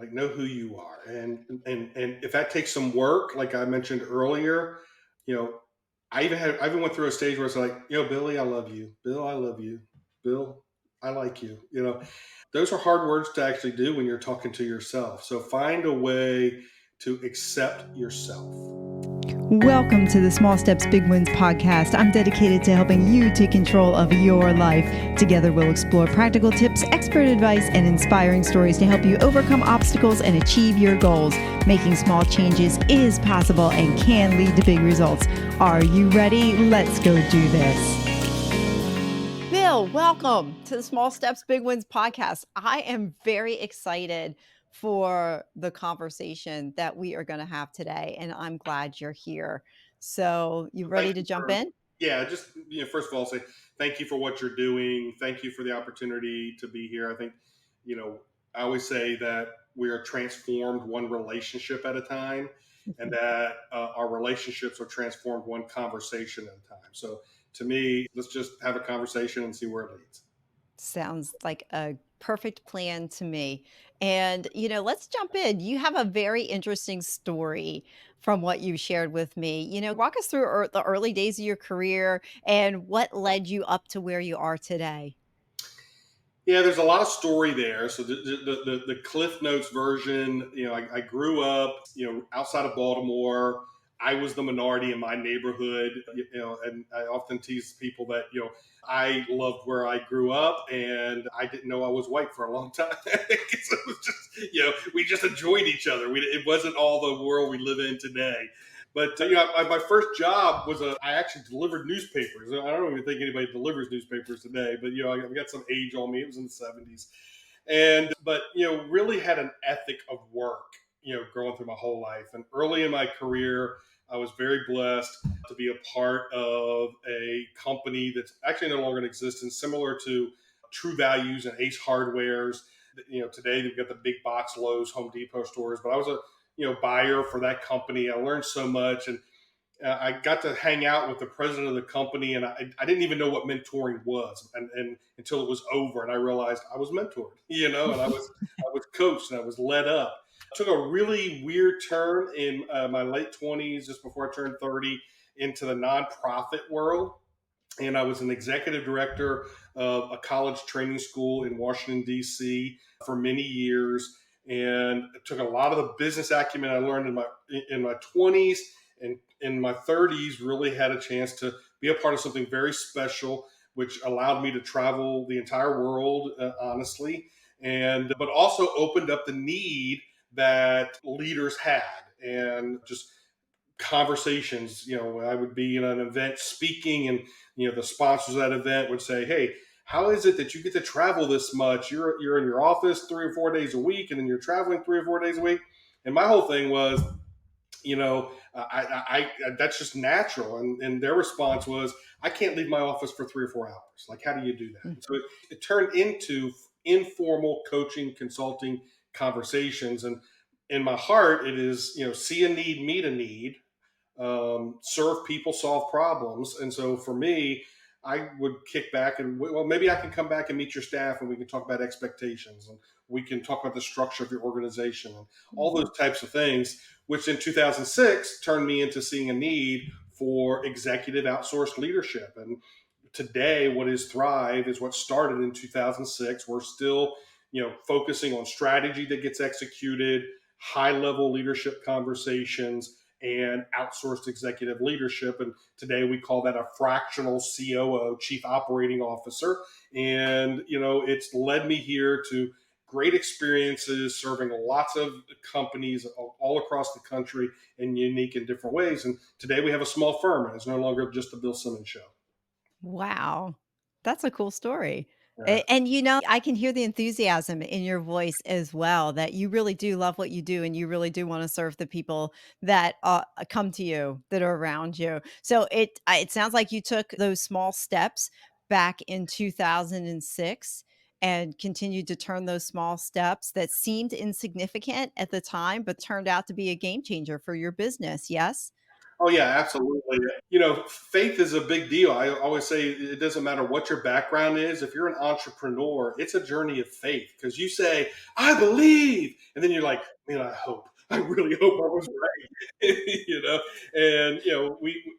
Like know who you are. And if that takes some work, like I mentioned earlier, you know, I even went through a stage where it's like, Billy, I love you. Bill, I love you. Bill, I like you. Those are hard words to actually do when you're talking to yourself. So find a way to accept yourself. Welcome to the Small Steps, Big Wins podcast. I'm dedicated to helping you take control of your life. Together, we'll explore practical tips, expert advice, and inspiring stories to help you overcome obstacles and achieve your goals. Making small changes is possible and can lead to big results. Are you ready? Let's go do this. Bill, welcome to the Small Steps, Big Wins podcast. I am very excited for the conversation that we are going to have today, and I'm glad you're here. So, you Thank ready to you jump for, in? yeah, just, first of all, say thank you for what you're doing. Thank you for the opportunity to be here. I think, you know, I always say that we are transformed one relationship at a time, and that our relationships are transformed one conversation at a time. So to me, let's just have a conversation and see where it leads. Sounds like a perfect plan to me. And, let's jump in. You have a very interesting story from what you shared with me. Walk us through the early days of your career and what led you up to where you are today. Yeah, there's a lot of story there. So the Cliff Notes version, I grew up, outside of Baltimore. I was the minority in my neighborhood, and I often tease people that, I loved where I grew up, and I didn't know I was white for a long time. So it was just, we just enjoyed each other. It wasn't all the world we live in today. But my first job was I actually delivered newspapers. I don't even think anybody delivers newspapers today, but I've got some age on me. It was in the '70s, and but really had an ethic of work. Growing through my whole life, and early in my career, I was very blessed to be a part of a company that's actually no longer in existence, similar to True Values and Ace Hardwares. Today they've got the big box Lowe's, Home Depot stores, but I was a buyer for that company. I learned so much, and I got to hang out with the president of the company, and I didn't even know what mentoring was, and until it was over, and I realized I was mentored, and I was coached and I was led up. I took a really weird turn in my late 20s, just before I turned 30, into the nonprofit world, and I was an executive director of a college training school in Washington D.C. for many years, and it took a lot of the business acumen I learned in my 20s and in my 30s. Really had a chance to be a part of something very special, which allowed me to travel the entire world, honestly, and but also opened up the need that leaders had, and just conversations. I would be in an event speaking, and the sponsors of that event would say, "Hey, how is it that you get to travel this much? You're in your office 3 or 4 days a week, and then you're traveling 3 or 4 days a week." And my whole thing was, that's just natural. And their response was, "I can't leave my office for 3 or 4 hours. Like, how do you do that?" Mm. And so it turned into informal coaching, consulting conversations. And in my heart, it is, see a need, meet a need, serve people, solve problems. And so for me, I would kick back and, well, maybe I can come back and meet your staff, and we can talk about expectations, and we can talk about the structure of your organization and all those types of things, which in 2006 turned me into seeing a need for executive outsourced leadership. And today, what is Thrive is what started in 2006. We're still, focusing on strategy that gets executed, high level leadership conversations, and outsourced executive leadership. And today we call that a fractional COO, Chief Operating Officer. And, it's led me here to great experiences serving lots of companies all across the country in unique and different ways. And today we have a small firm, and it's no longer just the Bill Simmons show. Wow. That's a cool story. Yeah. And I can hear the enthusiasm in your voice as well, that you really do love what you do and you really do want to serve the people that come to you, that are around you. So it sounds like you took those small steps back in 2006 and continued to turn those small steps that seemed insignificant at the time, but turned out to be a game changer for your business. Yes? Oh yeah, absolutely. Faith is a big deal. I always say it doesn't matter what your background is. If you're an entrepreneur, it's a journey of faith because you say, "I believe," and then you're like, "Man, I hope. I really hope I was right." And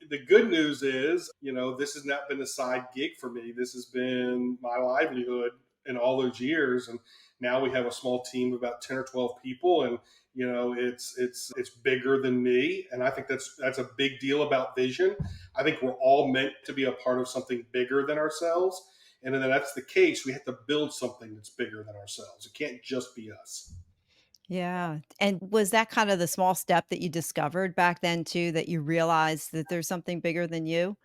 the good news is, this has not been a side gig for me. This has been my livelihood in all those years, and now we have a small team of about 10 or 12 people, and it's bigger than me, and I think that's a big deal about vision. I think we're all meant to be a part of something bigger than ourselves, and then that's the case. We have to build something that's bigger than ourselves. It can't just be us. Yeah, and was that kind of the small step that you discovered back then too, that you realized that there's something bigger than you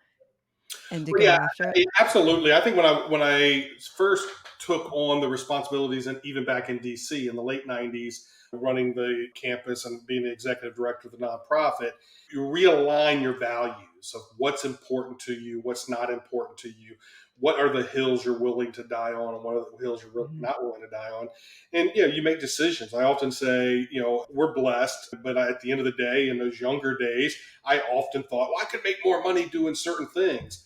and to Well, go yeah, after it? absolutely. I think when I first took on the responsibilities, and even back in DC in the late '90s, running the campus and being the executive director of the nonprofit, you realign your values of what's important to you, what's not important to you, what are the hills you're willing to die on, and what are the hills you're Mhm. not willing to die on, and you make decisions. I often say, we're blessed, but at the end of the day, in those younger days, I often thought, well, I could make more money doing certain things,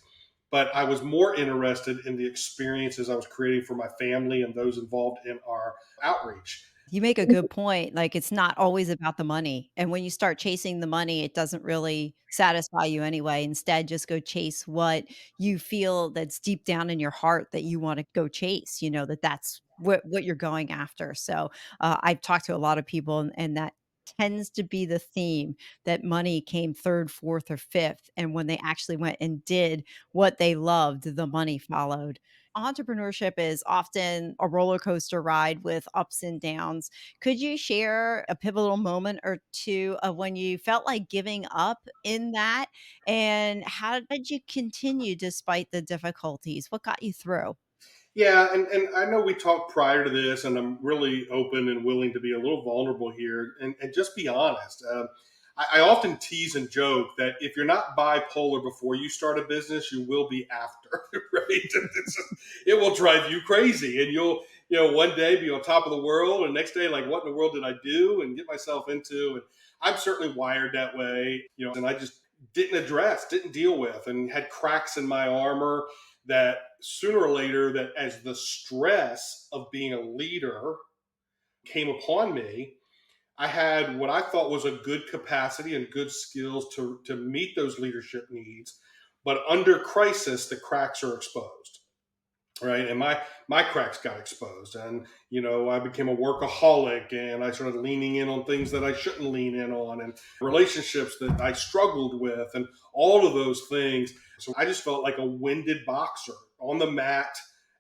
but I was more interested in the experiences I was creating for my family and those involved in our outreach. You make a good point, like, it's not always about the money, and when you start chasing the money, it doesn't really satisfy you anyway. Instead, just go chase what you feel that's deep down in your heart that you wanna go chase, that's what you're going after. So, I've talked to a lot of people, and that tends to be the theme, that money came 3rd, 4th, or 5th, and when they actually went and did what they loved, the money followed. Entrepreneurship is often a roller coaster ride with ups and downs. Could you share a pivotal moment or 2 of when you felt like giving up in that? And how did you continue despite the difficulties? What got you through? Yeah, and I know we talked prior to this, and I'm really open and willing to be a little vulnerable here and just be honest. I often tease and joke that if you're not bipolar before you start a business, you will be after, right? It will drive you crazy, and you'll one day be on top of the world, and next day like, what in the world did I do and get myself into? And I'm certainly wired that way, and I just didn't deal with, and had cracks in my armor that sooner or later, that as the stress of being a leader came upon me, I had what I thought was a good capacity and good skills to meet those leadership needs. But under crisis, the cracks are exposed, right? And my cracks got exposed, and I became a workaholic, and I started leaning in on things that I shouldn't lean in on, and relationships that I struggled with, and all of those things. So I just felt like a winded boxer on the mat,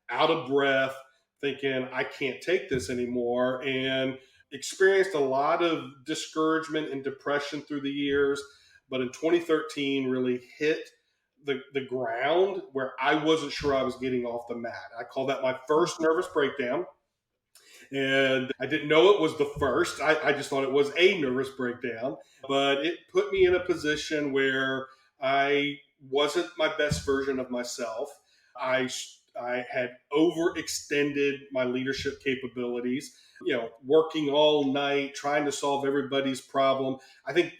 out of breath, thinking I can't take this anymore, and experienced a lot of discouragement and depression through the years. But in 2013 really hit the ground where I wasn't sure I was getting off the mat. I call that my first nervous breakdown. And I didn't know it was the first. I just thought it was a nervous breakdown. But it put me in a position where I wasn't my best version of myself. I I had overextended my leadership capabilities, working all night, trying to solve everybody's problem. I think,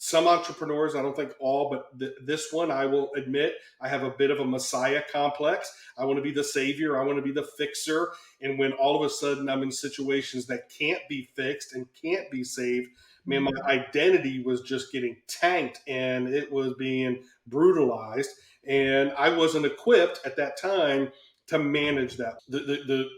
some entrepreneurs, I don't think all, but this one, I will admit, I have a bit of a messiah complex. I want to be the savior. I want to be the fixer. And when all of a sudden I'm in situations that can't be fixed and can't be saved, man, my Mm. identity was just getting tanked and it was being brutalized. And I wasn't equipped at that time to manage that. The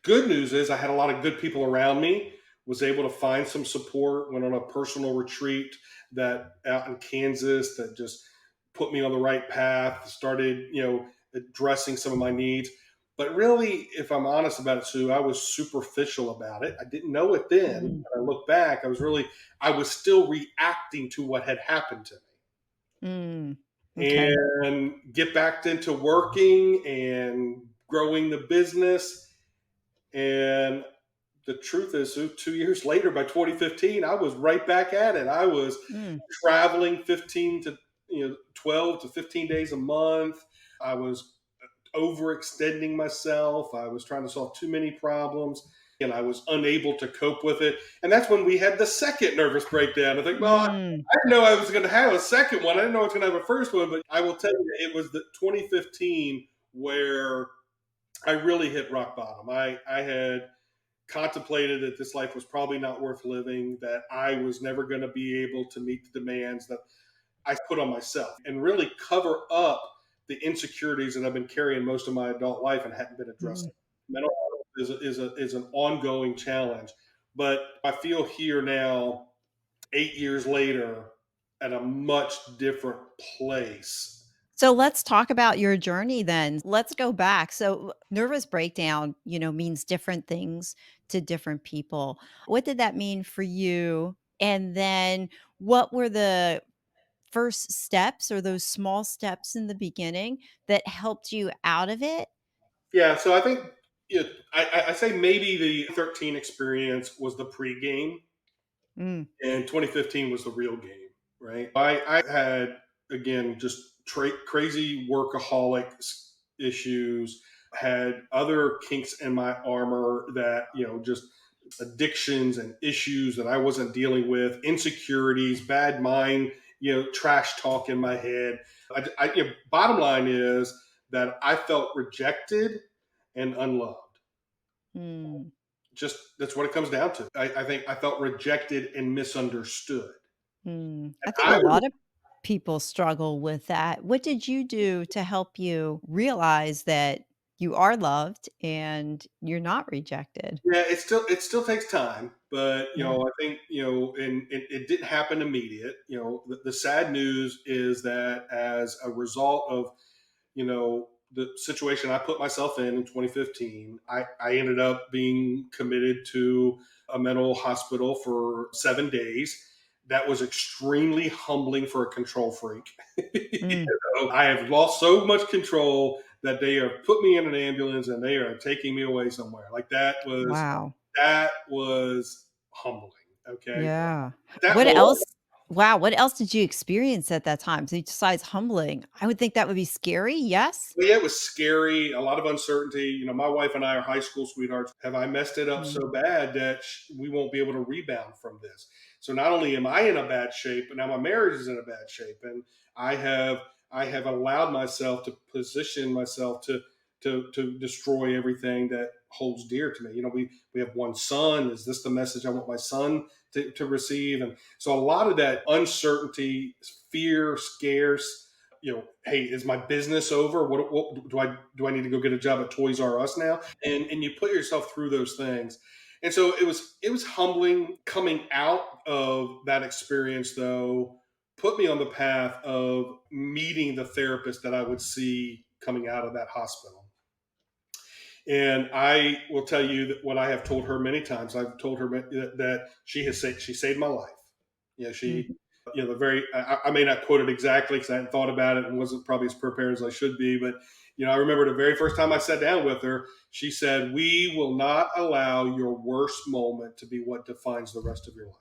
good news is I had a lot of good people around me, was able to find some support, went on a personal retreat that out in Kansas that just put me on the right path, started, addressing some of my needs. But really, if I'm honest about it, Sue, I was superficial about it. I didn't know it then. Mm. When I look back, I was still reacting to what had happened to Mm. me. Okay. And get back into working and growing the business. And the truth is, so 2 years later, by 2015, I was right back at it. I was Mm. traveling 15 to 12 to 15 days a month. I was overextending myself. I was trying to solve too many problems. and I was unable to cope with it. And that's when we had the second nervous breakdown. I think, well, Mm, I didn't know I was going to have a second one. I didn't know I was going to have a first one, but I will tell you, it was the 2015 where I really hit rock bottom. I had contemplated that this life was probably not worth living, that I was never going to be able to meet the demands that I put on myself and really cover up the insecurities that I've been carrying most of my adult life and hadn't been mm, addressing. Mental health is an ongoing challenge. But I feel here now, 8 years later, at a much different place. So let's talk about your journey then. Let's go back. So nervous breakdown, means different things to different people. What did that mean for you? And then what were the first steps or those small steps in the beginning that helped you out of it? Yeah, so I think I say maybe the 13 experience was the pregame, Mm, and 2015 was the real game, right? I had, again, just crazy workaholic issues, had other kinks in my armor that, just addictions and issues that I wasn't dealing with, insecurities, bad mind, trash talk in my head. Bottom line is that I felt rejected and unloved. mm, Just that's what it comes down to. I think I felt rejected and misunderstood. I And think a lot of people struggle with that. What did you do to help you realize that you are loved and you're not rejected? yeah, it still takes time, but Yeah. I think and it didn't happen immediate. The sad news is that as a result of the situation I put myself in 2015, I ended up being committed to a mental hospital for 7 days. That was extremely humbling for a control freak. Mm, I have lost so much control that they have put me in an ambulance and they are taking me away somewhere. Like wow. that was humbling. Okay, Yeah. at that What moment. else wow, what else did you experience at that time? So besides humbling, I would think that would be scary, yes? Well, yeah, it was scary, a lot of uncertainty. My wife and I are high school sweethearts. Have I messed it up Mm, so bad that we won't be able to rebound from this? So not only am I in a bad shape, but now my marriage is in a bad shape, and I have I have allowed myself to position myself to destroy everything that holds dear to me. We have one son. Is this the message I want my son to receive? And so a lot of that uncertainty, fear, scares, hey, is my business over? What do I need to go get a job at Toys R Us now? And you put yourself through those things. And so it was humbling coming out of that experience, though, put me on the path of meeting the therapist that I would see coming out of that hospital. And I will tell you that what I have told her many times. I've told her that she saved my life. mm. The very, I may not quote it exactly because I hadn't thought about it and wasn't probably as prepared as I should be, but I remember the very first time I sat down with her, she said, "We will not allow your worst moment to be what defines the rest of your life."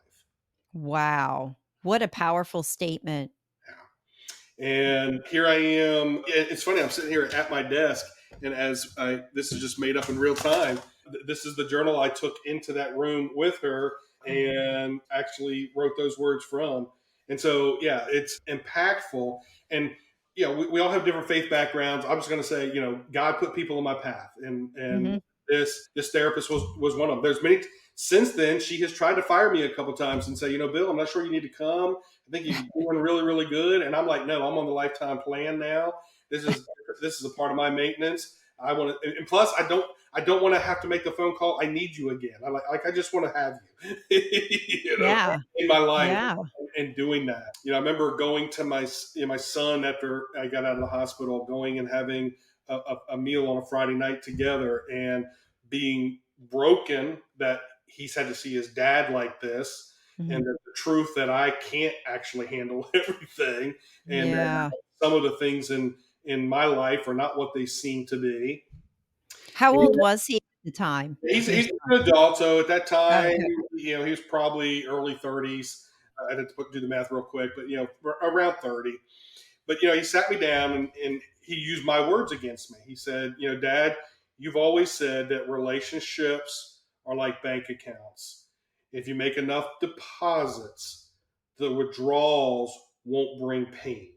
Wow. What a powerful statement. And here I am. It's funny. I'm sitting here at my desk, and this is just made up in real time. This is the journal I took into that room with her, and actually wrote those words from. And so, yeah, it's impactful. And we all have different faith backgrounds. I'm just going to say, God put people in my path, and Mhm. this therapist was one of them. There's many. Since then, she has tried to fire me a couple times and say, Bill, I'm not sure you need to come. I think you're doing really, really good. And I'm like, no, I'm on the lifetime plan now. This is a part of my maintenance. I want to, and plus, I don't want to have to make the phone call. I need you again. I just want to have you, Yeah. in my life, Yeah. and doing that. I remember going to my son after I got out of the hospital, going and having a meal on a Friday night together, and being broken that he's had to see his dad like this, and Mhm. the truth that I can't actually handle everything, and that Yeah. some of the things in my life are not what they seem to be. How And old was he at the time? Your he's son? an adult, so at that time, Okay. he was probably early 30s. I had to do the math real quick, but around 30. But he sat me down, and he used my words against me. He said, "Dad, you've always said that relationships are like bank accounts. If you make enough deposits, the withdrawals won't bring pain.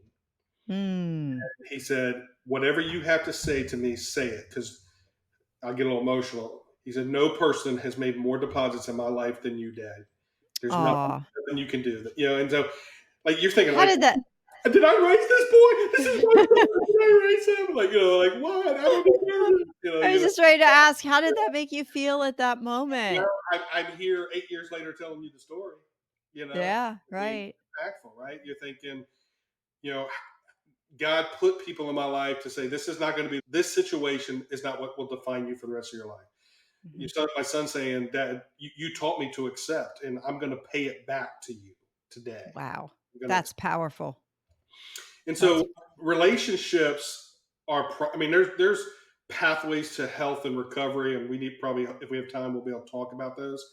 Mm. He said, whatever you have to say to me, say it, because I'll get a little emotional. He said, no person has made more deposits in my life than you, Dad. There's nothing, Aw. nothing you can do. And so, like, you're thinking, How like, did that? did I raise this boy? This is my son. Did I raise him? Like, like what? I don't deserve it. I was just ready to ask, how did that make you feel at that Well, moment? I'm here 8 years later telling you the story. Yeah, I mean, right. impactful, right? You're thinking, you know, God put people in my life to say, this is not going to be, this situation is not what will define you for the rest of your life. You Mhm. start my son saying, Dad, you taught me to accept, and I'm going to pay it back to you today. Wow. I'm gonna, That's powerful. and That's so relationships are, I mean, there's pathways to health and recovery, and we need probably, if we have time, we'll be able to talk about those.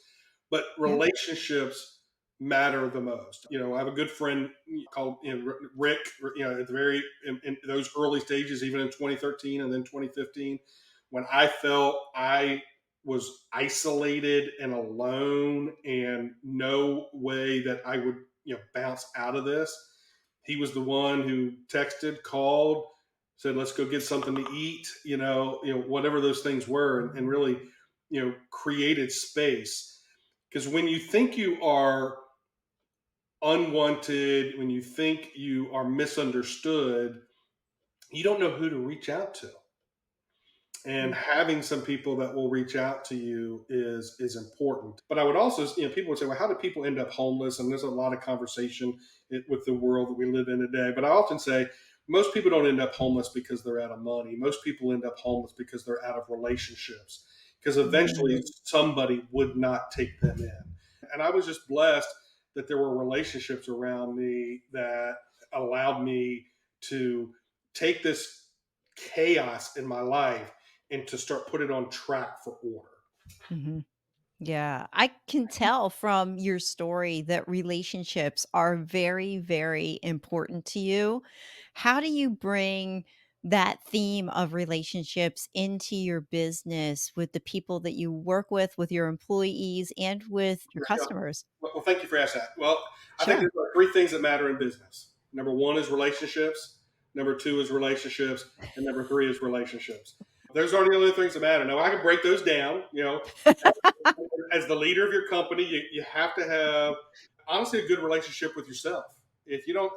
But yeah. relationships matter the most. I have a good friend called Rick. At the very in those early stages, even in 2013 and then 2015, when I felt I was isolated and alone, and no way that I would bounce out of this. He was the one who texted, called, said, "Let's go get something to eat." Whatever those things were, and really, created space. Because when you think you are unwanted, when you think you are misunderstood, you don't know who to reach out to. And Mm. having some people that will reach out to you is important. But I would also, people would say, well, how do people end up homeless? And there's a lot of conversation with the world that we live in today. But I often say most people don't end up homeless because they're out of money. Most people end up homeless because they're out of relationships, because eventually Mhm. somebody would not take them in. And I was just blessed that there were relationships around me that allowed me to take this chaos in my life and to start put it on track for order. Mhm. Yeah, I can tell from your story that relationships are very, very important to you. How do you bring that theme of relationships into your business with the people that you work with your employees, and with your Yeah. customers? Well, thank you for asking that. Well, I think Sure. there's three things that matter in business. Number one is relationships. Number two is relationships, and number three is relationships. Those aren't the only things that matter. Now, I can break those down. As the leader of your company, you have to have honestly a good relationship with yourself. If you don't,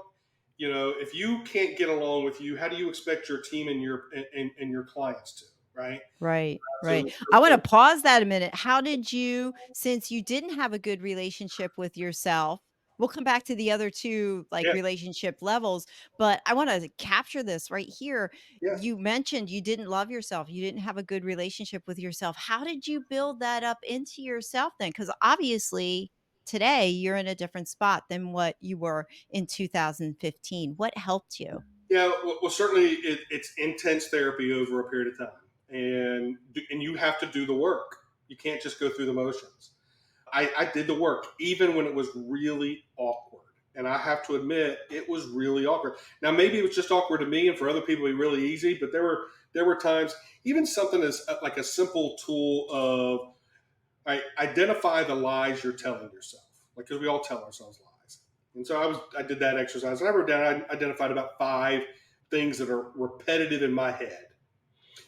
if you can't get along with you, how do you expect your team and your clients to, right? Right, right. So, I wanna pause that a minute. How did you, since you didn't have a good relationship with yourself, we'll come back to the other 2, like, yeah, relationship levels, but I wanna capture this right here. yeah. You mentioned you didn't love yourself, you didn't have a good relationship with yourself. How did you build that up into yourself then? Because obviously, today, you're in a different spot than what you were in 2015. What helped you? Yeah, well, certainly it's intense therapy over a period of time, and you have to do the work. You can't just go through the motions. I did the work even when it was really awkward, and I have to admit it was really awkward. Now maybe it was just awkward to me, and for other people it'd be really easy. But there were times, even something as like a simple tool of identify the lies you're telling yourself, like because we all tell ourselves lies. And so I did that exercise, and I wrote down, I identified about 5 things that are repetitive in my head.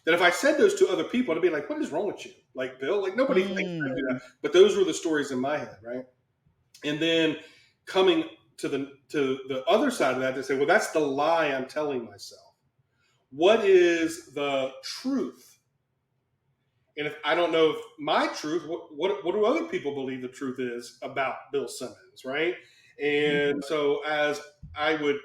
That if I said those to other people, I'd be like, "What is wrong with you?" Like Bill, like nobody thinks I Mm, do that. But those were the stories in my head, right? And then coming to the other side of that, they say, "Well, that's the lie I'm telling myself. What is the truth?" And if I don't know if my truth, what do other people believe the truth is about Bill Simmons, right? And mhm, so as I would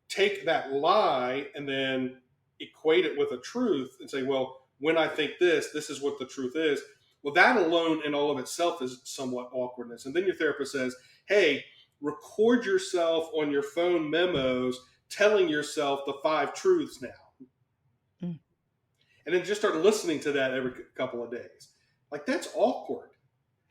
take that lie and then equate it with a truth and say, well, when I think this is what the truth is. Well, that alone in all of itself is somewhat awkwardness. And then your therapist says, hey, record yourself on your phone memos telling yourself the 5 truths now, mm. and then just start listening to that every couple of days. Like that's awkward,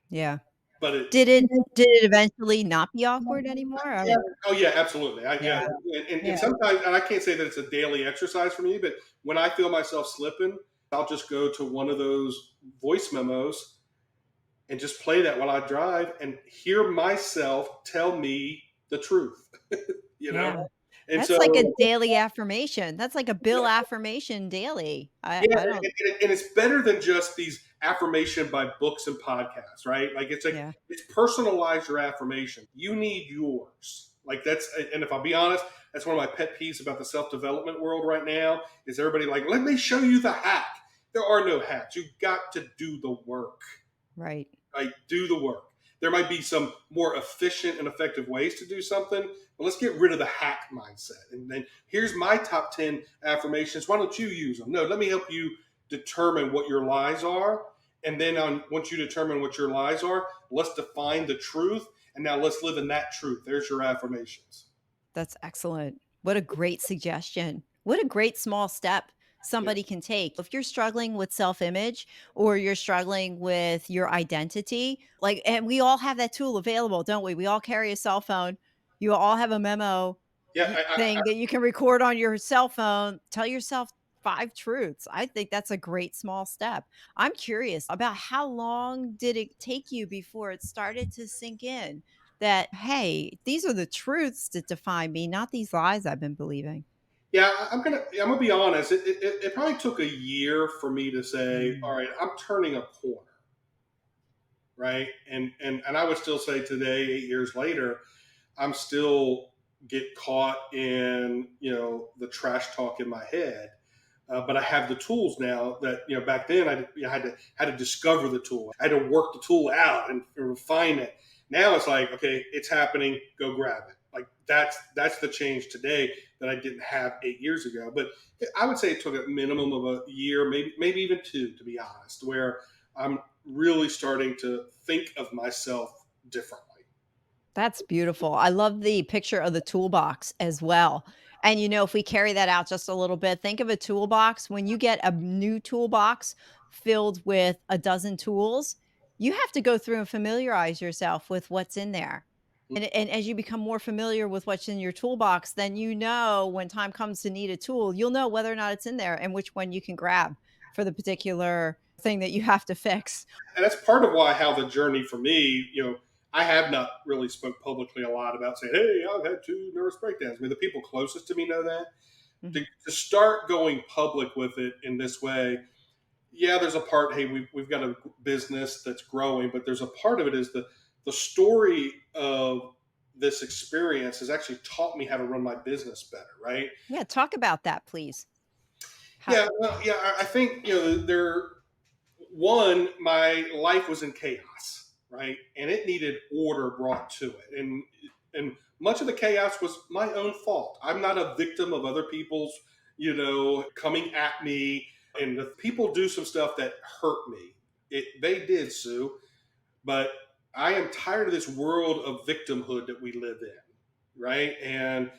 Yeah. but it. Did it eventually not be awkward anymore? I Yeah. would. Oh yeah, absolutely. Yeah, And yeah. sometimes, and I can't say that it's a daily exercise for me, but when I feel myself slipping, I'll just go to one of those voice memos and just play that while I drive and hear myself tell me the truth, you know? Yeah. And That's so, like a daily affirmation. That's like a Bill affirmation daily. yeah, I don't and it's better than just these affirmation by books and podcasts, right? Like yeah. it's personalize your affirmation. You need yours. Like that's, and if I'll be honest, that's one of my pet peeves about the self development world right now. Is everybody like, let me show you the hack? There are no hacks. You've got to do the work. Right. Like do the work. There might be some more efficient and effective ways to do something, but let's get rid of the hack mindset. And then here's my top 10 affirmations. Why don't you use them? No, let me help you determine what your lies are. And then once you determine what your lies are, let's define the truth. And now let's live in that truth. There's your affirmations. That's excellent. What a great suggestion. What a great small step Yeah. somebody can take. If you're struggling with self-image or you're struggling with your identity, like and we all have that tool available, don't we? We all carry a cell phone. You all have a memo Yeah. thing that you can record on your cell phone. Tell yourself 5 truths. I think that's a great small step. I'm curious about how long did it take you before it started to sink in that, "Hey, these are the truths that define me, not these lies I've been believing." I'm gonna be honest. It probably took a year for me to say, all Mm. right, I'm turning a corner, right? And I would still say today, 8 years later, I'm still get caught in the trash talk in my head. But I have the tools now that back then I had to discover the tool. I had to work the tool out and refine it. Now it's like, okay, it's happening. Go grab it. Like that's the change today that I didn't have 8 years ago. But I would say it took a minimum of a year, maybe even two, to be honest, where I'm really starting to think of myself differently. That's beautiful. I love the picture of the toolbox as well. And, if we carry that out just a little bit, think of a toolbox. When you get a new toolbox filled with a dozen tools, you have to go through and familiarize yourself with what's in there. And as you become more familiar with what's in your toolbox, then when time comes to need a tool, you'll know whether or not it's in there and which one you can grab for the particular thing that you have to fix. And that's part of why how the journey for me, I have not really spoke publicly a lot about saying, hey, I've had two nervous breakdowns. I mean, the people closest to me know that. To, Mhm. to start going public with it in this way, yeah, there's a part, hey, we've got a business that's growing, but there's a part of it is the story of this experience has actually taught me how to run my business better, right? Yeah, talk about that, please. How Yeah, well, yeah, I think there one, my life was in chaos, right? And it needed order brought to it. And much of the chaos was my own fault. I'm not a victim of other people's, coming at me. And if people do some stuff that hurt me, they did, Sue. But I am tired of this world of victimhood that we live in, right? And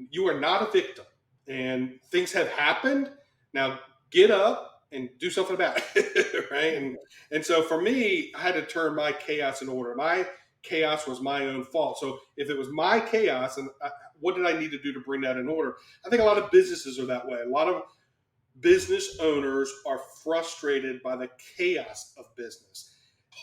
you are not a victim. And things have happened. Now get up and do something about it, right? And so for me, I had to turn my chaos in order. My chaos was my own fault. So if it was my chaos, and what did I need to do to bring that in order? I think a lot of businesses are that way. A lot of business owners are frustrated by the chaos of business.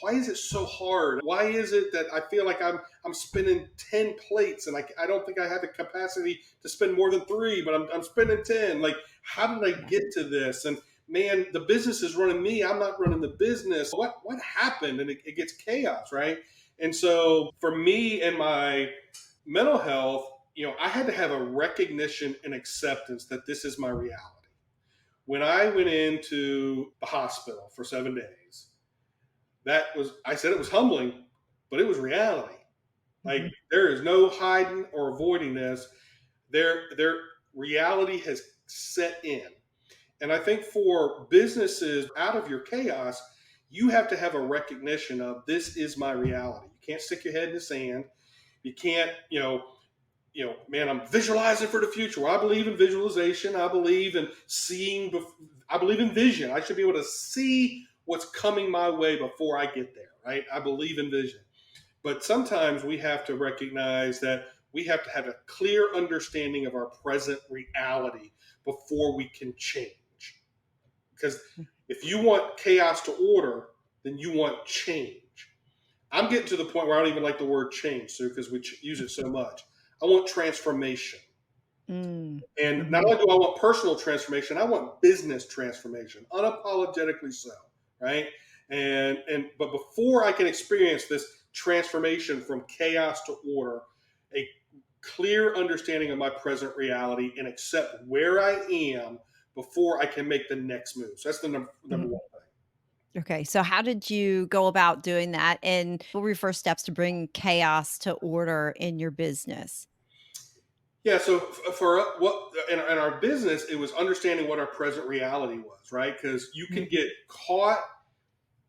Why is it so hard? Why is it that I feel like I'm spinning 10 plates and I don't think I have the capacity to spend more than three, but I'm spending 10? Like, how did I Yeah. get to this? And man, the business is running me. I'm not running the business. What happened? And it gets chaos, right? And so for me and my mental health, I had to have a recognition and acceptance that this is my reality. When I went into the hospital for 7 days, I said it was humbling, but it was reality. Like Mhm. there is no hiding or avoiding this. Their reality has set in. And I think for businesses out of your chaos, you have to have a recognition of this is my reality. You can't stick your head in the sand. You can't, man, I'm visualizing for the future. Well, I believe in visualization. I believe in seeing. I believe in vision. I should be able to see what's coming my way before I get there, right? I believe in vision. But sometimes we have to recognize that we have to have a clear understanding of our present reality before we can change. Because if you want chaos to order, then you want change. I'm getting to the point where I don't even like the word change, so because we use it so much. I want transformation. Mm. And not Hmm. only do I want personal transformation, I want business transformation, unapologetically so, right? And but before I can experience this transformation from chaos to order, a clear understanding of my present reality and accept where I am before I can make the next move. So that's the number one thing. Okay, so how did you go about doing that, and what were your first steps to bring chaos to order in your business? Yeah, so for what in our business, it was understanding what our present reality was, right? Because you can Mhm. get caught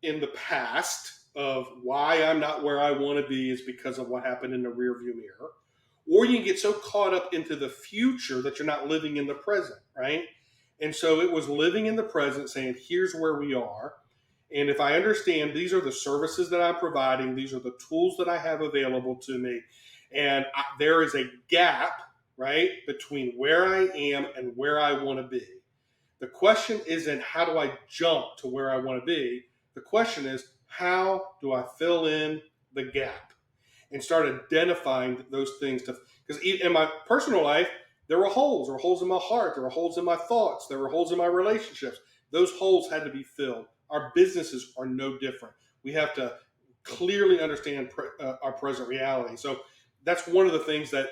in the past of why I'm not where I want to be is because of what happened in the rearview mirror, or you can get so caught up into the future that you're not living in the present, right? And so it was living in the present, saying, "Here's where we are." And if I understand these are the services that I'm providing, these are the tools that I have available to me, and there is a gap, right, between where I am and where I want to be. The question isn't how do I jump to where I want to be? The question is how do I fill in the gap and start identifying those things to because in my personal life there were holes. There were holes in my heart. There were holes in my thoughts. There were holes in my relationships. Those holes had to be filled. Our businesses are no different. We have to clearly understand our present reality. So that's one of the things that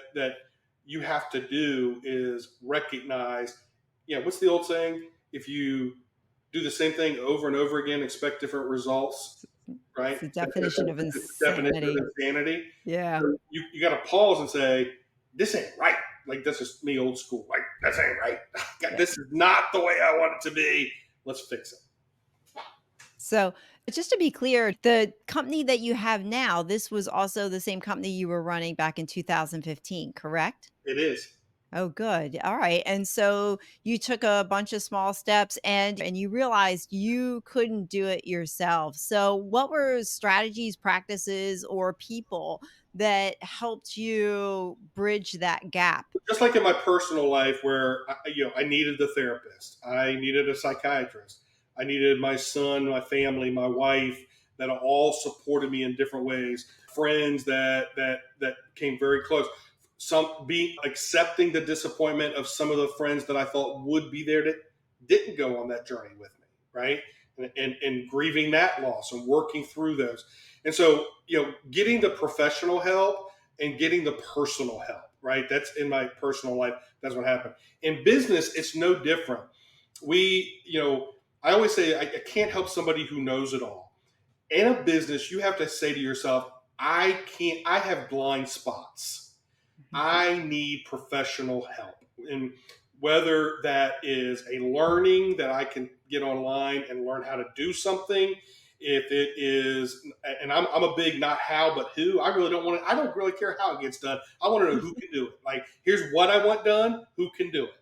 you have to do is recognize. Yeah, what's the old saying? If you do the same thing over and over again, expect different results, It's right? the That's definition of the definition of insanity. insanity. Yeah. So you got to pause and say, "This ain't right." Like this is me, old school. Like this ain't right. God, Yeah. this is not the way I want it to be. Let's fix it. So, just to be clear, the company that you have now, this was also the same company you were running back in 2015, correct? It is. Oh, good. All right. And so you took a bunch of small steps and you realized you couldn't do it yourself. So what were strategies, practices, or people that helped you bridge that gap? Just like in my personal life, where I needed the therapist, I needed a psychiatrist, I needed my son, my family, my wife that all supported me in different ways. Friends that came very close. Some being accepting the disappointment of some of the friends that I thought would be there that didn't go on that journey with me, right? And grieving that loss and working through those. And so, getting the professional help and getting the personal help, right? That's in my personal life. That's what happened. In business, it's no different. I always say I can't help somebody who knows it all. In a business, you have to say to yourself, I have blind spots. Mhm. I need professional help. And whether that is a learning that I can get online and learn how to do something, if it is, and I'm a big not how, but who, I really don't want to, I don't really care how it gets done. I want to know who can do it. Like, here's what I want done, who can do it.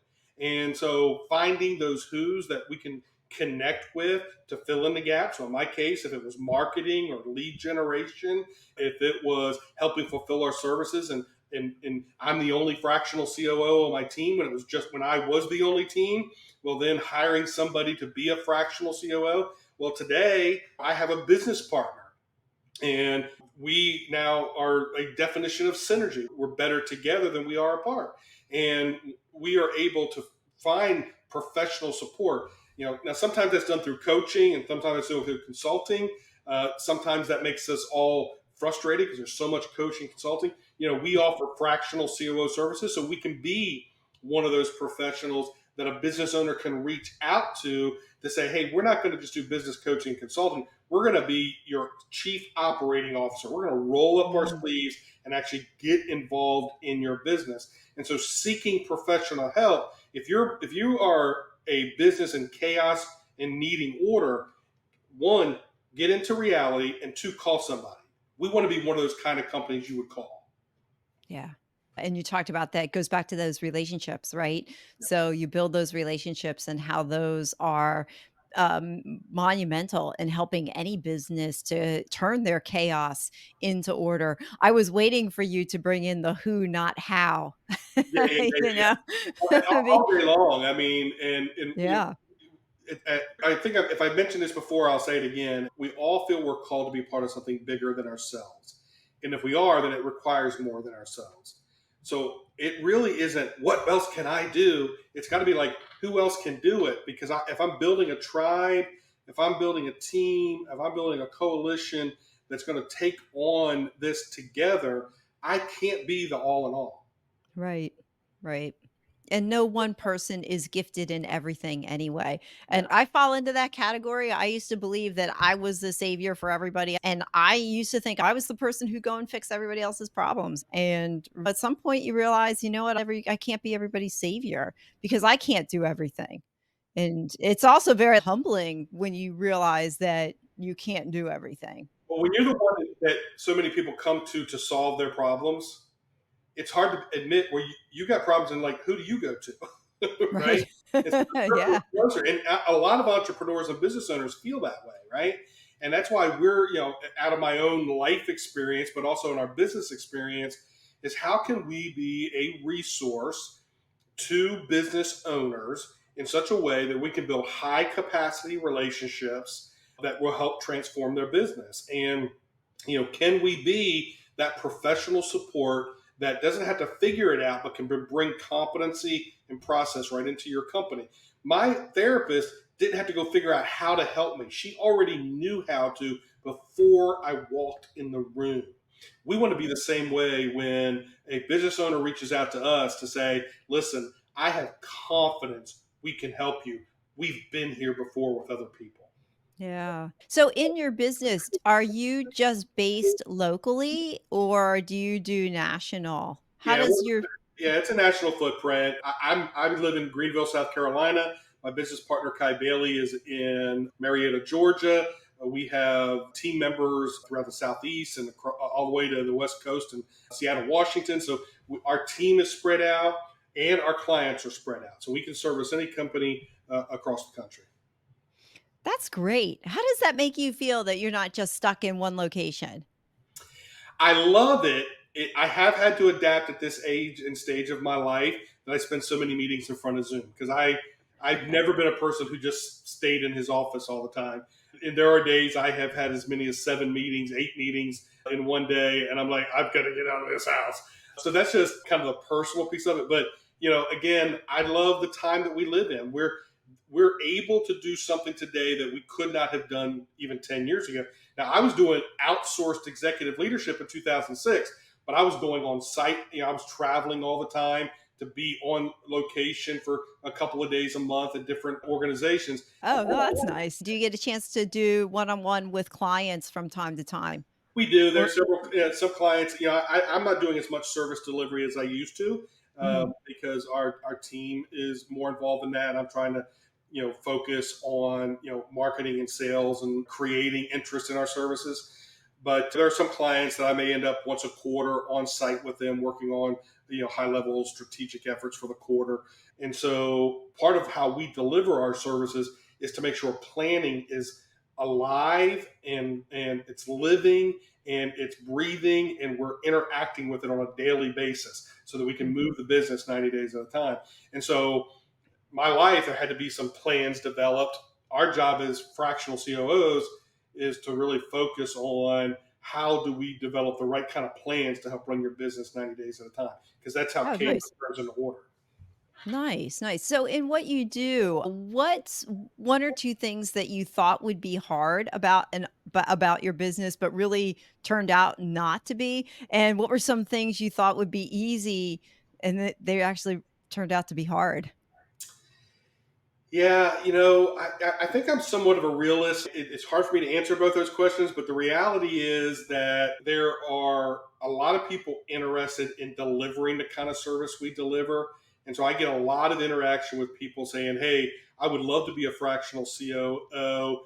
And so finding those who's that we can connect with to fill in the gaps. So in my case, if it was marketing or lead generation, if it was helping fulfill our services and I'm the only fractional COO on my team when it was just when I was the only team. Well, then hiring somebody to be a fractional COO. Well, today I have a business partner and we now are a definition of synergy. We're better together than we are apart. And we are able to find professional support. Now sometimes that's done through coaching and sometimes it's done through consulting. Sometimes that makes us all frustrated because there's so much coaching and consulting. We offer fractional COO services so we can be one of those professionals that a business owner can reach out to say, hey, we're not going to just do business coaching and consulting. We're going to be your chief operating officer. We're going to roll up our Mm. sleeves and actually get involved in your business. And so seeking professional help, if you are a business in chaos and needing order, one, get into reality, and two, call somebody. We want to be one of those kind of companies you would call. Yeah. And you talked about that. It goes back to those relationships, right? So you build those relationships and how those are monumental in helping any business to turn their chaos into order. I was waiting for you to bring in the who, not how. Yeah, yeah, yeah, you yeah. know, All day long. I mean, and yeah. I think if I mentioned this before, I'll say it again. We all feel we're called to be part of something bigger than ourselves. And if we are, then it requires more than ourselves. So it really isn't what else can I do? It's got to be like, who else can do it? Because if I'm building a tribe, if I'm building a team, if I'm building a coalition that's going to take on this together, I can't be the all in all. Right. Right. And no one person is gifted in everything anyway. Yeah. And I fall into that category. I used to believe that I was the savior for everybody. And I used to think I was the person who go and fix everybody else's problems. And at some point you realize, you know what, I can't be everybody's savior because I can't do everything. And it's also very humbling when you realize that you can't do everything. But when you're the one that so many people come to solve their problems, it's hard to admit where you got problems and like, who do you go to? Right? Right. It's the circle Yeah. is closer. And a lot of entrepreneurs and business owners feel that way, right? And that's why we're, out of my own life experience, but also in our business experience, is how can we be a resource to business owners in such a way that we can build high capacity relationships that will help transform their business. And can we be that professional support that doesn't have to figure it out but can bring competency and process right into your company? My therapist didn't have to go figure out how to help me. She already knew how to before I walked in the room. We want to be the same way when a business owner reaches out to us to say, listen, I have confidence we can help you. We've been here before with other people. Yeah. So in your business, are you just based locally or do you do national? How Yeah, does your yeah, it's a national footprint. I live in Greenville, South Carolina. My business partner Kai Bailey is in Marietta, Georgia. We have team members throughout the Southeast and all the way to the West Coast and Seattle, Washington. So our team is spread out and our clients are spread out. So we can service any company across the country. That's great. How does that make you feel that you're not just stuck in one location? I love it. I have had to adapt at this age and stage of my life that I spend so many meetings in front of Zoom because I've never been a person who just stayed in his office all the time. And there are days I have had as many as 7 meetings, 8 meetings in one day, and I'm like, I've got to get out of this house. So that's just kind of the personal piece of it. But again, I love the time that we live in. We're able to do something today that we could not have done even 10 years ago. Now, I was doing outsourced executive leadership in 2006, but I was going on site. I was traveling all the time to be on location for a couple of days a month at different organizations. Oh, no, that's nice. Do you get a chance to do one-on-one with clients from time to time? We do. Or There's some clients. I'm not doing as much service delivery as I used to Mhm. because our team is more involved in that. I'm trying to focus on marketing and sales and creating interest in our services. But there are some clients that I may end up once a quarter on site with them, working on high level strategic efforts for the quarter. And so part of how we deliver our services is to make sure planning is alive and it's living and it's breathing and we're interacting with it on a daily basis so that we can move the business 90 days at a time. And so my life, there had to be some plans developed. Our job as fractional COOs is to really focus on how do we develop the right kind of plans to help run your business 90 days at a time, because that's how Oh, canvas nice. turns into water. Nice, nice. So in what you do, what's one or two things that you thought would be hard about your business, but really turned out not to be? And what were some things you thought would be easy and that they actually turned out to be hard? Yeah, I think I'm somewhat of a realist. It's hard for me to answer both those questions, but the reality is that there are a lot of people interested in delivering the kind of service we deliver. And so I get a lot of interaction with people saying, hey, I would love to be a fractional COO.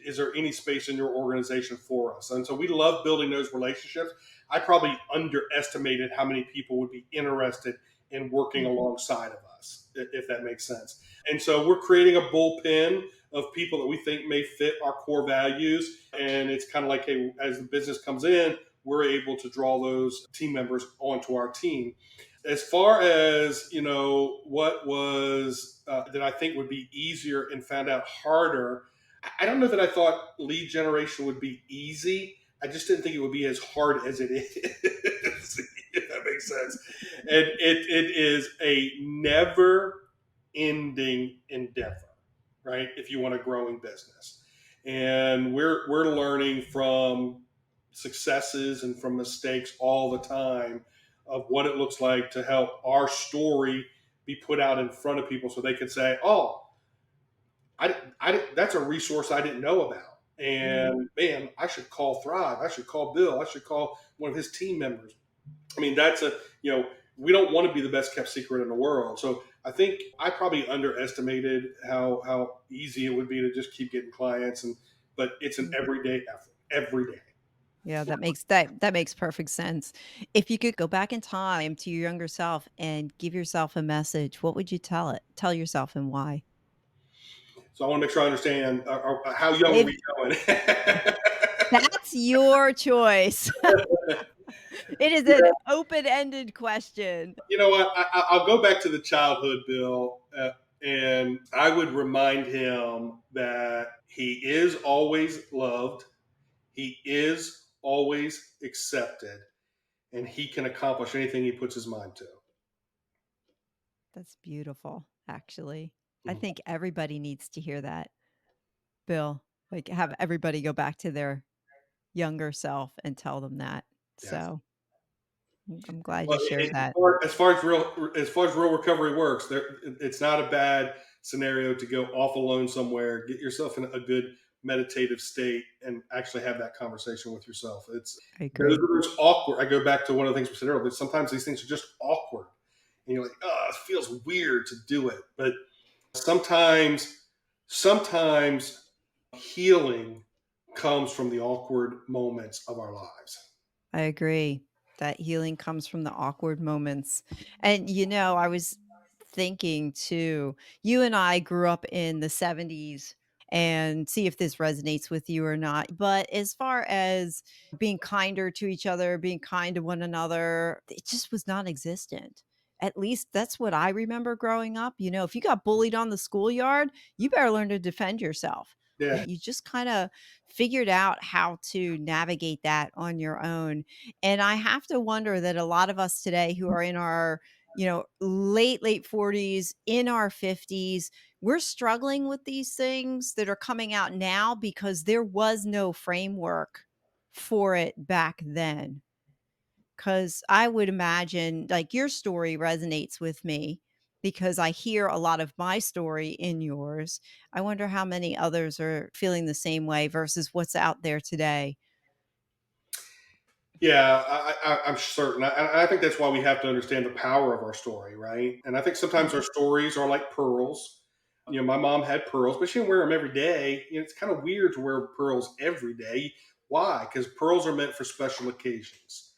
Is there any space in your organization for us? And so we love building those relationships. I probably underestimated how many people would be interested in working Mhm. alongside of us, if that makes sense. And so we're creating a bullpen of people that we think may fit our core values. And it's kind of like, hey, as the business comes in, we're able to draw those team members onto our team. As far as what was that I think would be easier and found out harder, I don't know that I thought lead generation would be easy. I just didn't think it would be as hard as it is, if that makes sense. And it is a never ending endeavor, right? If you want a growing business. And we're learning from successes and from mistakes all the time of what it looks like to help our story be put out in front of people so they can say, oh, that's a resource I didn't know about. And man, I should call Thrive. I should call Bill. I should call one of his team members. I mean, we don't want to be the best kept secret in the world. So I think I probably underestimated how easy it would be to just keep getting clients. But it's an everyday effort, every day. Yeah, that makes perfect sense. If you could go back in time to your younger self and give yourself a message, what would you tell yourself and why? So I want to make sure I understand how young are If we going? that's your choice. It is an open-ended question. You know what? I'll go back to the childhood, Bill, and I would remind him that he is always loved, he is always accepted, and he can accomplish anything he puts his mind to. That's beautiful, actually. I Mhm. think everybody needs to hear that, Bill. Like, have everybody go back to their younger self and tell them that. Yes. So, I'm glad Well, you shared that. as far as real recovery works, it's not a bad scenario to go off alone somewhere, get yourself in a good meditative state, and actually have that conversation with yourself. I agree. It's awkward. I go back to one of the things we said earlier. Sometimes these things are just awkward, and you're like, oh, it feels weird to do it. But sometimes, sometimes healing comes from the awkward moments of our lives. I agree that healing comes from the awkward moments. And, I was thinking too, you and I grew up in the 70s and see if this resonates with you or not. But as far as being kinder to each other, being kind to one another, it just was non existent. At least that's what I remember growing up. If you got bullied on the schoolyard, you better learn to defend yourself. Yeah. You just kind of figured out how to navigate that on your own. And I have to wonder that a lot of us today who are in our, late 40s, in our 50s, we're struggling with these things that are coming out now because there was no framework for it back then. Because I would imagine, like, your story resonates with me because I hear a lot of my story in yours. I wonder how many others are feeling the same way versus what's out there today. Yeah, I'm certain. I think that's why we have to understand the power of our story, right? And I think sometimes our Mhm. stories are like pearls. My mom had pearls, but she didn't wear them every day. It's kind of weird to wear pearls every day. Why? Because pearls are meant for special occasions.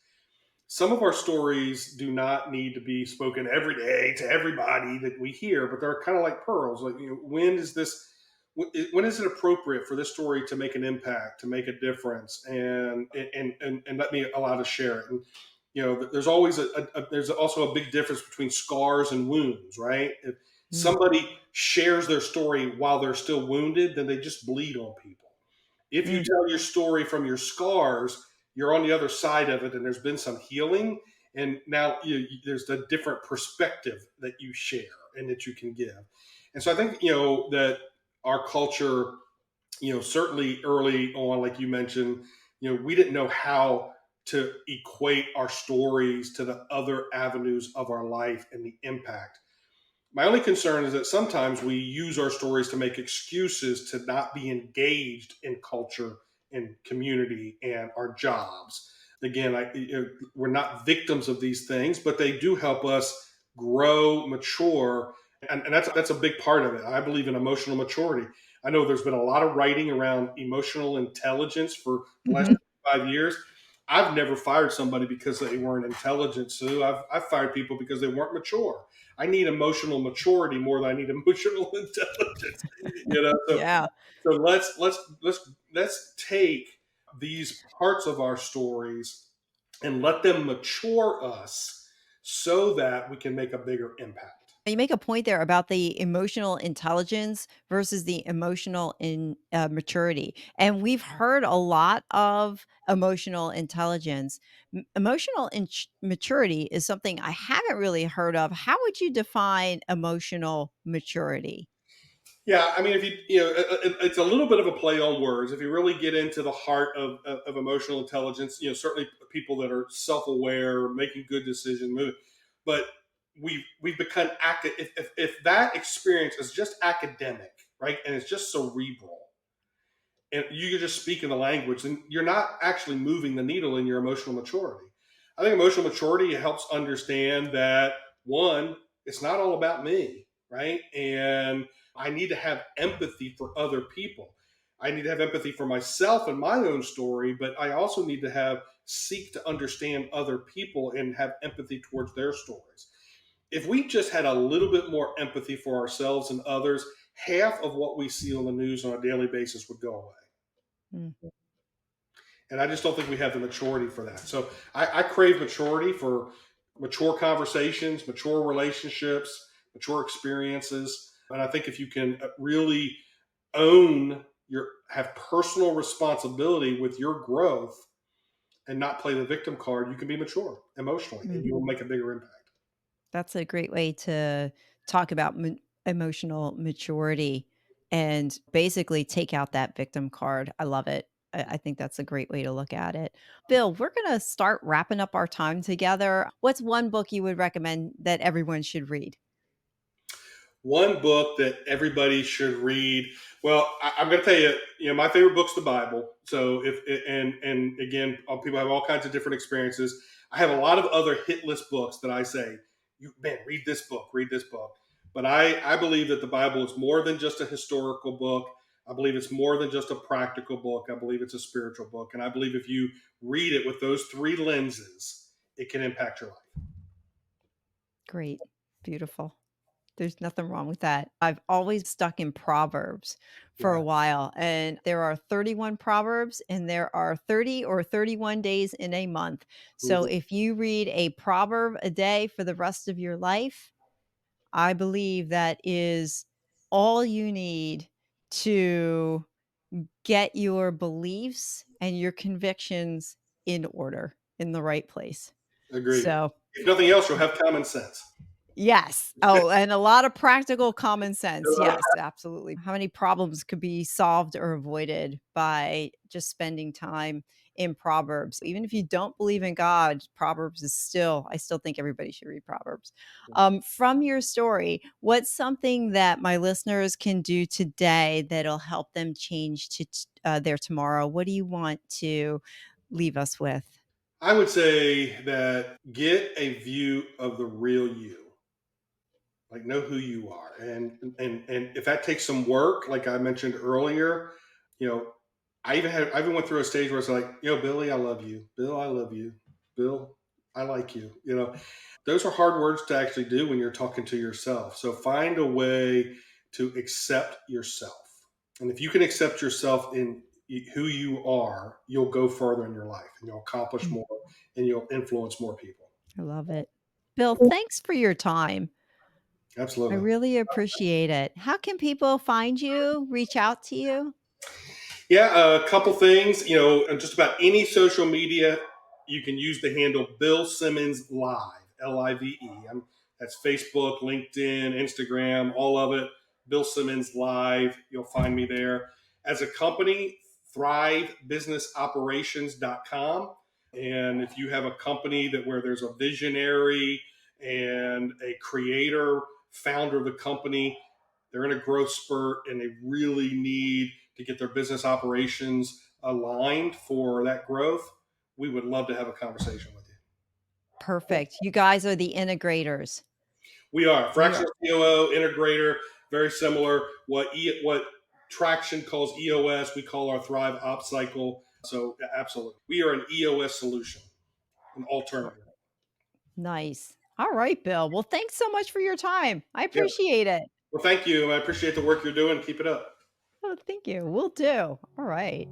Some of our stories do not need to be spoken every day to everybody that we hear, but they're kind of like pearls. Like, when is it appropriate for this story to make an impact, to make a difference, and let me allow to share it? And there's always there's also a big difference between scars and wounds, right? If Mm, somebody shares their story while they're still wounded, then they just bleed on people. If you mm, tell your story from your scars, you're on the other side of it, and there's been some healing, and now there's a different perspective that you share and that you can give. And so I think that our culture, certainly early on, like you mentioned, we didn't know how to equate our stories to the other avenues of our life and the impact. My only concern is that sometimes we use our stories to make excuses to not be engaged in culture and community and our jobs. Again, we're not victims of these things, but they do help us grow, mature, and that's a big part of it. I believe in emotional maturity. I know there's been a lot of writing around emotional intelligence for the last mhm. 5 years. I've never fired somebody because they weren't intelligent, Sue. I've fired people because they weren't mature. I need emotional maturity more than I need emotional intelligence. So Yeah. let's take these parts of our stories and let them mature us so that we can make a bigger impact. You make a point there about the emotional intelligence versus the emotional maturity. And we've heard a lot of emotional intelligence. Emotional maturity is something I haven't really heard of. How would you define emotional maturity? Yeah, I mean, if it's a little bit of a play on words. If you really get into the heart of emotional intelligence, certainly people that are self-aware, making good decisions, but we've become active. If that experience is just academic, right, and it's just cerebral, and you can just speak in the language, then you're not actually moving the needle in your emotional maturity. I think emotional maturity helps understand that one, it's not all about me, right? And I need to have empathy for other people. I need to have empathy for myself and my own story, but I also need to have seek to understand other people and have empathy towards their stories. If we just had a little bit more empathy for ourselves and others, half of what we see on the news on a daily basis would go away. Mm. And I just don't think we have the maturity for that. So I crave maturity for mature conversations, mature relationships, mature experiences. And I think if you can really have personal responsibility with your growth and not play the victim card, you can be mature emotionally and you will make a bigger impact. That's a great way to talk about emotional maturity and basically take out that victim card. I love it. I think that's a great way to look at it. Bill, we're going to start wrapping up our time together. What's one book you would recommend that everyone should read? One book that everybody should read. Well, I'm going to tell you, my favorite book's the Bible. So and again, people have all kinds of different experiences. I have a lot of other hit list books that I say, you man, read this book, read this book. But I believe that the Bible is more than just a historical book. I believe it's more than just a practical book. I believe it's a spiritual book, and I believe if you read it with those three lenses, it can impact your life. Great. Beautiful. There's nothing wrong with that. I've always stuck in Proverbs for a Yeah. while, and there are 31 Proverbs, and there are 30 or 31 days in a month. So Mhm. if you read a proverb a day for the rest of your life, I believe that is all you need to get your beliefs and your convictions in order, in the right place. Agreed. So If nothing else, you'll have common sense. yes. Oh, and a lot of practical common sense. Yes, absolutely. How many problems could be solved or avoided by just spending time in Proverbs? Even if you don't believe in God, Proverbs is still, I still think everybody should read Proverbs. From your story, what's something that my listeners can do today that'll help them change their tomorrow? What do you want to leave us with? I would say that get a view of the real you. Like know who you are. And if that takes some work, like I mentioned earlier, you know, I even went through a stage where it's like, Billy, I love you. Bill, I love you. Bill, I like you. Those are hard words to actually do when you're talking to yourself. So find a way to accept yourself. And if you can accept yourself in who you are, you'll go further in your life and you'll accomplish Mm, more and you'll influence more people. I love it. Bill, thanks for your time. I Absolutely. really appreciate it. How can people find you, reach out to you? Yeah, a couple things. On just about any social media, you can use the handle Bill Simmons Live, Live. That's Facebook, LinkedIn, Instagram, all of it. Bill Simmons Live. You'll find me there. As a company, thrivebusinessoperations.com. And if you have a company where there's a visionary and a creator, founder of the company, they're in a growth spurt and they really need to get their business operations aligned for that growth, we would love to have a conversation with you. Perfect. You guys are the integrators. We are You are fractional COO integrator, very similar. What Traction calls EOS, we call our Thrive Ops Cycle. So absolutely, we are an EOS solution, an alternative. nice. All right, Bill. Well, thanks so much for your time. I Yep. appreciate it. Well, thank you. I appreciate the work you're doing. Keep it up. Oh, thank you. Will do. All right.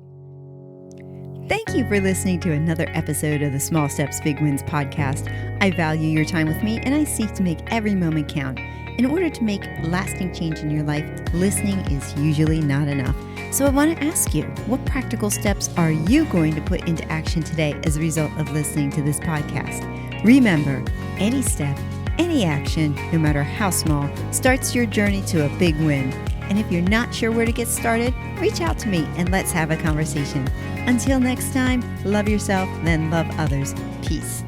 Thank you for listening to another episode of the Small Steps, Big Wins podcast. I value your time with me, and I seek to make every moment count. In order to make lasting change in your life, listening is usually not enough. So I want to ask you, what practical steps are you going to put into action today as a result of listening to this podcast? Remember, any step, any action, no matter how small, starts your journey to a big win. And if you're not sure where to get started, reach out to me and let's have a conversation. Until next time, love yourself, then love others. Peace.